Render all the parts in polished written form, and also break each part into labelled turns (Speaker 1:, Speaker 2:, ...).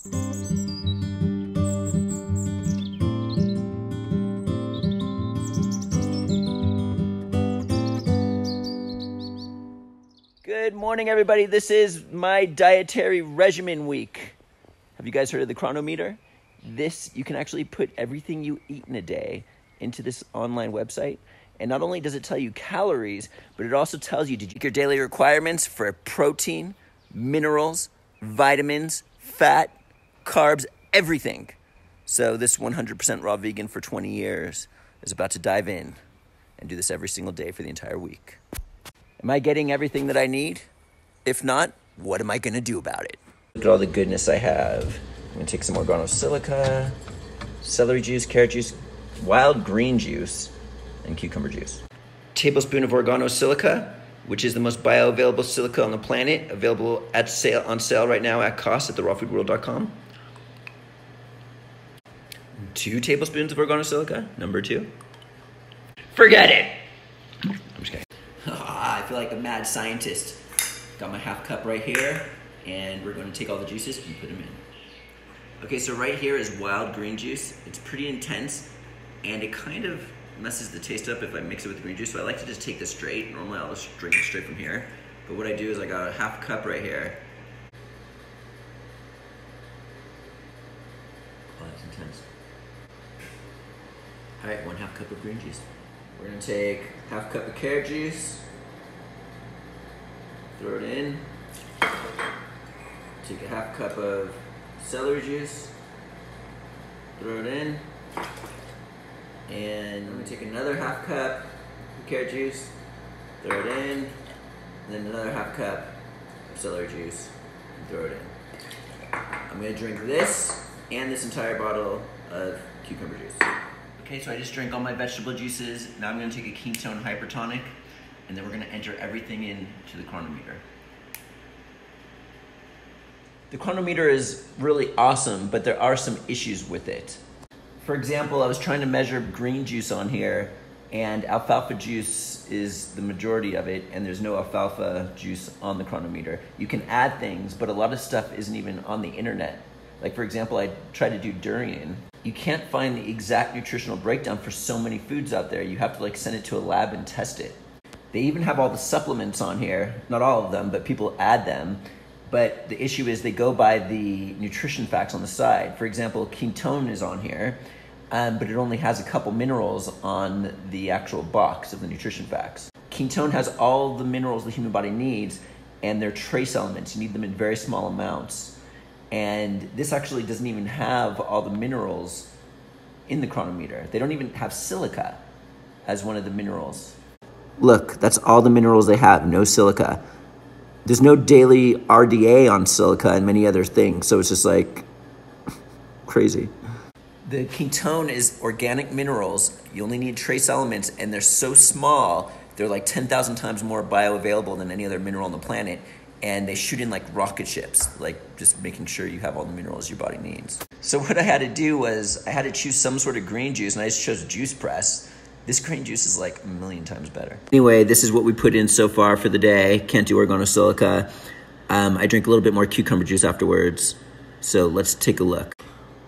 Speaker 1: Good morning, everybody. This is my dietary regimen week. Have you guys heard of the chronometer? You can actually put everything you eat in a day into this online website. And not only does it tell you calories, but it also tells you your daily requirements for protein, minerals, vitamins, fat, carbs, everything. So this 100% raw vegan for 20 years is about to dive in and do this every single day for the entire week. Am I getting everything that I need? If not, what am I gonna do about it? Look at all the goodness I have. I'm gonna take some organosilica, celery juice, carrot juice, wild green juice, and cucumber juice. Tablespoon of organosilica, which is the most bioavailable silica on the planet, available on sale right now at cost at therawfoodworld.com. 2 tablespoons of organosilica, number 2. Forget it. I'm just kidding. I feel like a mad scientist. Got my half cup right here, and we're going to take all the juices and put them in. Okay, so right here is wild green juice. It's pretty intense, and it kind of messes the taste up if I mix it with green juice, so I like to just take this straight. Normally I'll just drink it straight from here, but what I do is I got a half cup right here. Oh, that's intense. All right, 1/2 cup of green juice. We're gonna take half cup of carrot juice, throw it in, take a half cup of celery juice, throw it in, and I'm gonna take another half cup of carrot juice, throw it in, and then another half cup of celery juice, and throw it in. I'm gonna drink this and this entire bottle of cucumber juice. Okay, so I just drank all my vegetable juices. Now I'm gonna take a ketone hypertonic, and then we're gonna enter everything into the chronometer. The chronometer is really awesome, but there are some issues with it. For example, I was trying to measure green juice on here, and alfalfa juice is the majority of it, and there's no alfalfa juice on the chronometer. You can add things, but a lot of stuff isn't even on the internet. Like, for example, I tried to do durian. You can't find the exact nutritional breakdown for so many foods out there. You have to send it to a lab and test it. They even have all the supplements on here, not all of them, but people add them. But the issue is they go by the nutrition facts on the side. For example, ketone is on here, but it only has a couple minerals on the actual box of the nutrition facts. Ketone has all the minerals the human body needs, and they're trace elements. You need them in very small amounts. And this actually doesn't even have all the minerals in the chronometer. They don't even have silica as one of the minerals. Look, that's all the minerals they have, no silica. There's no daily RDA on silica and many other things, so it's just crazy. The ketone is organic minerals. You only need trace elements, and they're so small, they're 10,000 times more bioavailable than any other mineral on the planet. And they shoot in rocket ships, just making sure you have all the minerals your body needs. So what I had to do was I had to choose some sort of green juice, and I just chose Juice Press. This green juice is a million times better. Anyway, this is what we put in so far for the day. Can't do organosilica. I drink a little bit more cucumber juice afterwards. So let's take a look.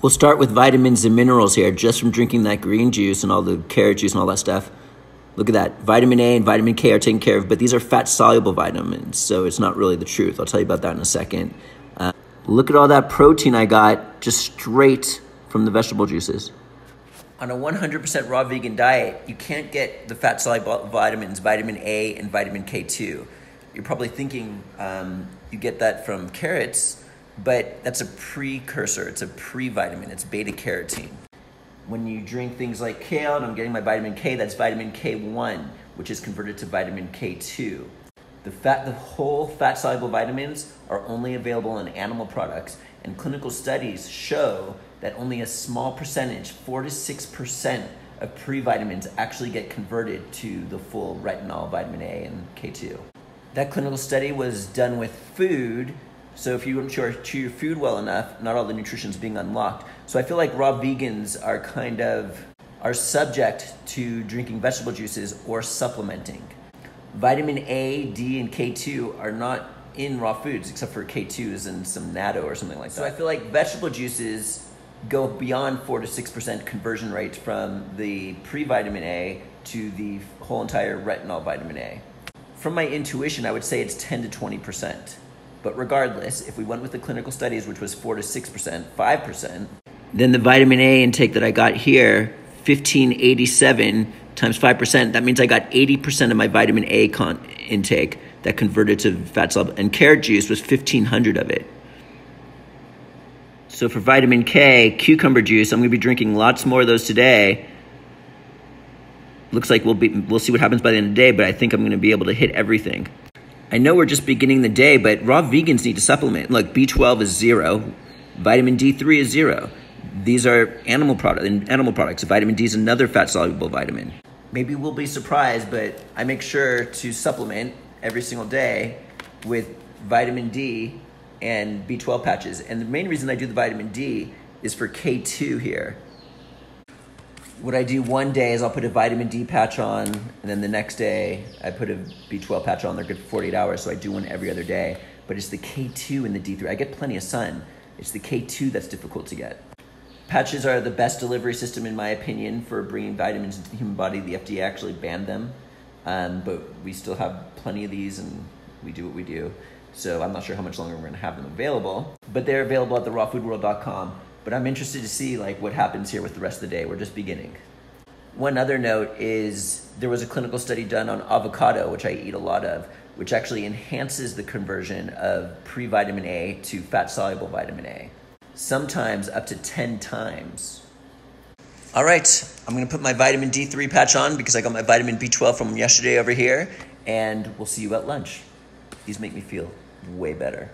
Speaker 1: We'll start with vitamins and minerals here, just from drinking that green juice and all the carrot juice and all that stuff. Look at that. Vitamin A and vitamin K are taken care of, but these are fat-soluble vitamins, so it's not really the truth. I'll tell you about that in a second. Look at all that protein I got just straight from the vegetable juices. On a 100% raw vegan diet, you can't get the fat-soluble vitamins, vitamin A and vitamin K2. You're probably thinking you get that from carrots, but that's a precursor. It's a pre-vitamin. It's beta-carotene. When you drink things like kale, and I'm getting my vitamin K, that's vitamin K1, which is converted to vitamin K2. The whole fat-soluble vitamins are only available in animal products, and clinical studies show that only a small percentage, 4 to 6% of pre-vitamins actually get converted to the full retinol, vitamin A, and K2. That clinical study was done with food, so if you don't chew your food well enough, not all the nutrition is being unlocked. So I feel like raw vegans are subject to drinking vegetable juices or supplementing. Vitamin A, D, and K2 are not in raw foods except for K2s and some natto or something like that. So I feel like vegetable juices go beyond 4 to 6% conversion rate from the pre-vitamin A to the whole entire retinol vitamin A. From my intuition, I would say it's 10 to 20%. But regardless, if we went with the clinical studies, which was 4 to 6%, 5%, then the vitamin A intake that I got here, 1587 times 5%, that means I got 80% of my vitamin A intake that converted to fat soluble, and carrot juice was 1500 of it. So for vitamin K, cucumber juice, I'm gonna be drinking lots more of those today. Looks like we'll see what happens by the end of the day, but I think I'm gonna be able to hit everything. I know we're just beginning the day, but raw vegans need to supplement. Look, B12 is 0, vitamin D3 is 0. These are animal products. Vitamin D is another fat-soluble vitamin. Maybe we'll be surprised, but I make sure to supplement every single day with vitamin D and B12 patches. And the main reason I do the vitamin D is for K2 here. What I do one day is I'll put a vitamin D patch on, and then the next day I put a B12 patch on. They're good for 48 hours, so I do one every other day. But it's the K2 and the D3. I get plenty of sun. It's the K2 that's difficult to get. Patches are the best delivery system, in my opinion, for bringing vitamins into the human body. The FDA actually banned them, but we still have plenty of these, and we do what we do. So I'm not sure how much longer we're gonna have them available, but they're available at therawfoodworld.com. But I'm interested to see like what happens here with the rest of the day. We're just beginning. One other note is there was a clinical study done on avocado, which I eat a lot of, which actually enhances the conversion of pre-vitamin A to fat-soluble vitamin A, sometimes up to 10 times. All right, I'm gonna put my vitamin D3 patch on because I got my vitamin B12 from yesterday over here, and we'll see you at lunch. These make me feel way better.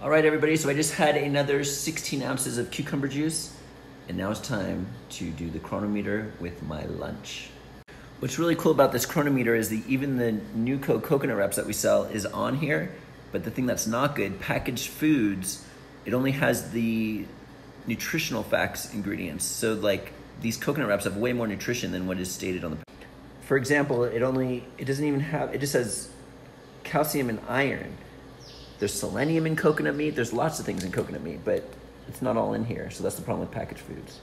Speaker 1: All right, everybody, so I just had another 16 ounces of cucumber juice, and now it's time to do the chronometer with my lunch. What's really cool about this chronometer is even the Nuco coconut wraps that we sell is on here, but the thing that's not good, packaged foods, it only has the nutritional facts ingredients. So like these coconut wraps have way more nutrition than what is stated on the package. For example, it doesn't even have, it just has calcium and iron. There's selenium in coconut meat. There's lots of things in coconut meat, but it's not all in here. So that's the problem with packaged foods.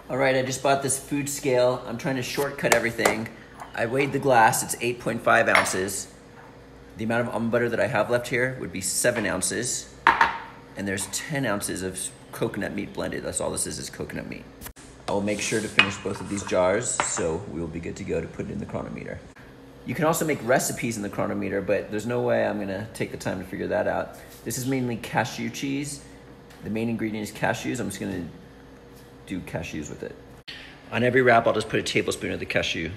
Speaker 1: All right, I just bought this food scale. I'm trying to shortcut everything. I weighed the glass, it's 8.5 ounces. The amount of almond butter that I have left here would be 7 ounces. And there's 10 ounces of coconut meat blended. That's all this is coconut meat. I will make sure to finish both of these jars, so we will be good to go to put it in the chronometer. You can also make recipes in the chronometer, but there's no way I'm gonna take the time to figure that out. This is mainly cashew cheese. The main ingredient is cashews. I'm just gonna do cashews with it. On every wrap, I'll just put a tablespoon of the cashew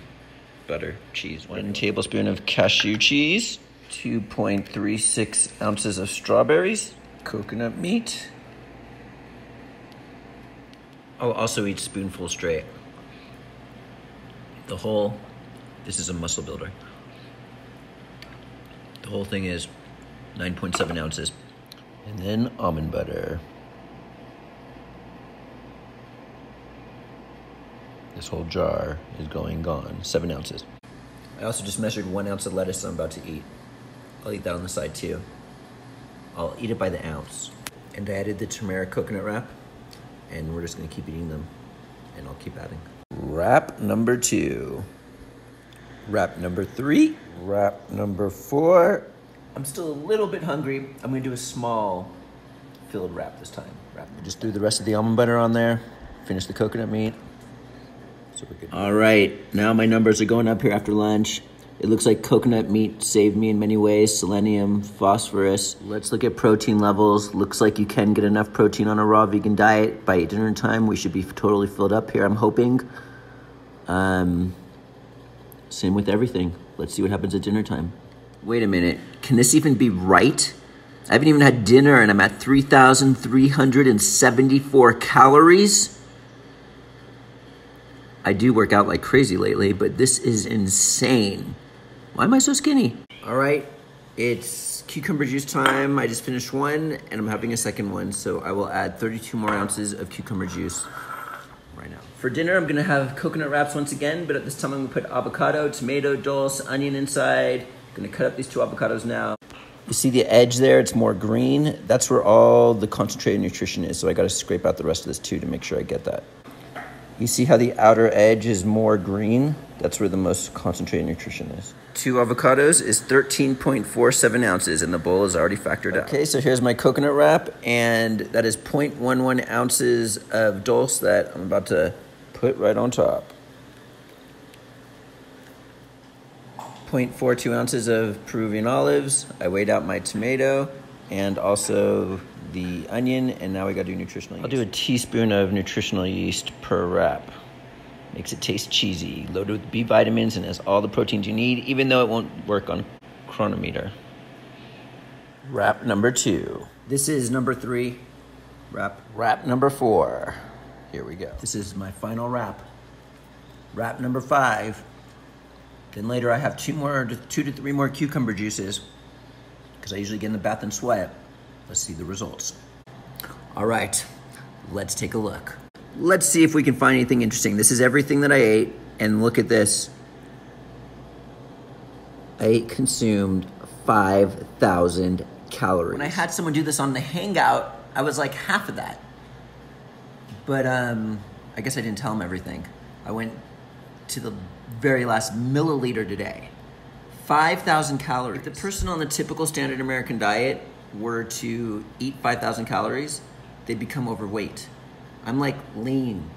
Speaker 1: butter cheese. 1 tablespoon of cashew cheese, 2.36 ounces of strawberries, coconut meat. I'll also eat spoonful straight. This is a muscle builder. The whole thing is 9.7 ounces. And then almond butter. This whole jar is gone, 7 ounces. I also just measured 1 ounce of lettuce I'm about to eat. I'll eat that on the side too. I'll eat it by the ounce. And I added the turmeric coconut wrap, and we're just gonna keep eating them, and I'll keep adding. Wrap number 2. Wrap number 3. Wrap number 4. I'm still a little bit hungry. I'm gonna do a small filled wrap this time. Just threw the rest of the almond butter on there, finish the coconut meat. So we're good. All right, now my numbers are going up here after lunch. It looks like coconut meat saved me in many ways, selenium, phosphorus. Let's look at protein levels. Looks like you can get enough protein on a raw vegan diet. By dinner time, we should be totally filled up here, I'm hoping. Same with everything. Let's see what happens at dinner time. Wait a minute, can this even be right? I haven't even had dinner and I'm at 3,374 calories. I do work out like crazy lately, but this is insane. Why am I so skinny? All right, it's cucumber juice time. I just finished one and I'm having a second one, so I will add 32 more ounces of cucumber juice right now. For dinner, I'm gonna have coconut wraps once again, but at this time I'm gonna put avocado, tomato, dulse, onion inside. I'm gonna cut up these 2 avocados now. You see the edge there? It's more green. That's where all the concentrated nutrition is. So I got to scrape out the rest of this too to make sure I get that. You see how the outer edge is more green? That's where the most concentrated nutrition is. 2 avocados is 13.47 ounces, and the bowl is already factored out. Okay, so here's my coconut wrap, and that is 0.11 ounces of dulse that I'm about to put right on top. 0.42 ounces of Peruvian olives. I weighed out my tomato and also the onion, and now we gotta do nutritional yeast. I'll do a teaspoon of nutritional yeast per wrap. Makes it taste cheesy, loaded with B vitamins, and has all the proteins you need, even though it won't work on chronometer. Wrap number 2. This is number 3. Wrap number 4. Here we go. This is my final wrap. Wrap number 5. Then later I have 2 to 3 more cucumber juices, because I usually get in the bath and sweat. Let's see the results. All right, let's take a look. Let's see if we can find anything interesting. This is everything that I ate, and look at this. I consumed 5,000 calories. When I had someone do this on the Hangout, I was like half of that. But I guess I didn't tell them everything. I went to the very last milliliter today. 5,000 calories. If the person on the typical standard American diet were to eat 5,000 calories, they'd become overweight. I'm like lean.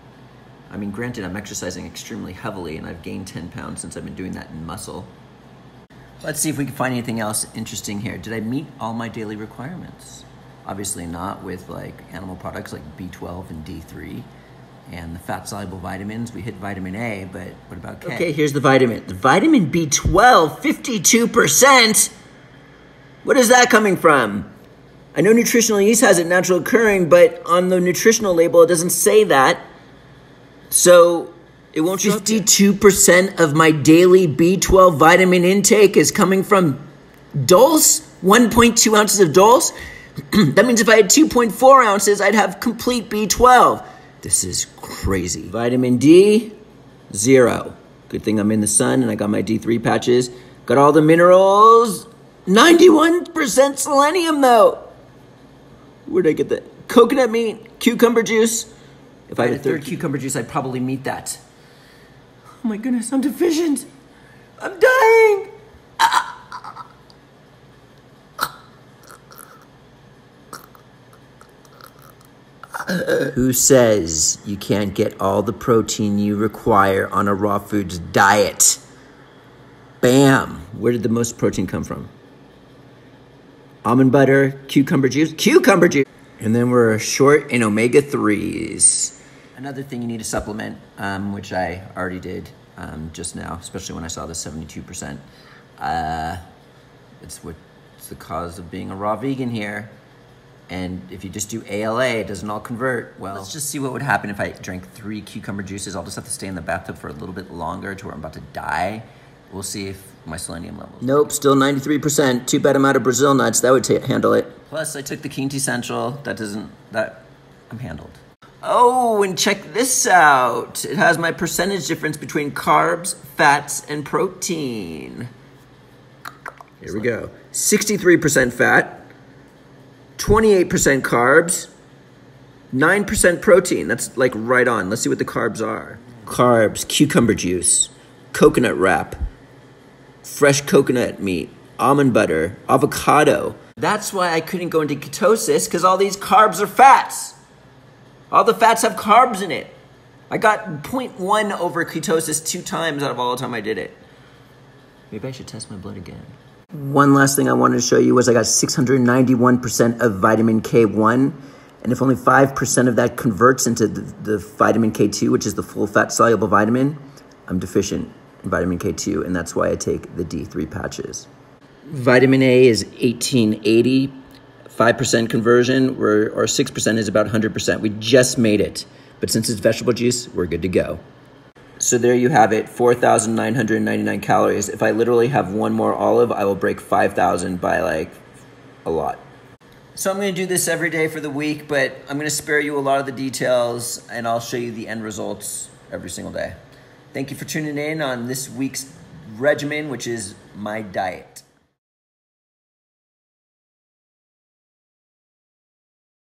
Speaker 1: I mean, granted, I'm exercising extremely heavily, and I've gained 10 pounds since I've been doing that in muscle. Let's see if we can find anything else interesting here. Did I meet all my daily requirements? Obviously not with like animal products like B12 and D3 and the fat-soluble vitamins. We hit vitamin A, but what about K? Okay, here's the vitamin. The vitamin B12, 52%? What is that coming from? I know nutritional yeast has it natural occurring, but on the nutritional label, it doesn't say that. So it won't show up. 52% of my daily B12 vitamin intake is coming from dulse, 1.2 ounces of dulse. That means if I had 2.4 ounces, I'd have complete B12. This is crazy. Vitamin D, 0. Good thing I'm in the sun and I got my D3 patches. Got all the minerals. 91% selenium though. Where'd I get that? Coconut meat, cucumber juice. If I had a third cucumber juice, I'd probably meet that. Oh my goodness, I'm deficient. I'm dying. Who says you can't get all the protein you require on a raw foods diet? Bam. Where did the most protein come from? Almond butter, cucumber juice. And then we're short in omega-3s. Another thing you need to supplement, which I already did just now, especially when I saw the 72%. It's the cause of being a raw vegan here. And if you just do ALA, it doesn't all convert. Well, let's just see what would happen if I drank 3 cucumber juices. I'll just have to stay in the bathtub for a little bit longer to where I'm about to die. We'll see if my selenium levels. Nope, still 93%. Too bad I'm out of Brazil nuts. That would handle it. Plus, I took the Quinti Central. I'm handled. Oh, and check this out. It has my percentage difference between carbs, fats, and protein. Here we go. 63% fat, 28% carbs, 9% protein. That's like right on. Let's see what the carbs are. Carbs, cucumber juice, coconut wrap, fresh coconut meat, almond butter, avocado. That's why I couldn't go into ketosis, because all these carbs are fats. All the fats have carbs in it. I got 0.1 over ketosis 2 times out of all the time I did it. Maybe I should test my blood again. One last thing I wanted to show you was I got 691% of vitamin K1. And if only 5% of that converts into the vitamin K2, which is the full fat soluble vitamin, I'm deficient in vitamin K2, and that's why I take the D3 patches. Vitamin A is 1880, 5% conversion, or 6% is about 100%. We just made it. But since it's vegetable juice, we're good to go. So there you have it, 4,999 calories. If I literally have one more olive, I will break 5,000 by like a lot. So I'm going to do this every day for the week, but I'm going to spare you a lot of the details, and I'll show you the end results every single day. Thank you for tuning in on this week's regimen, which is my diet.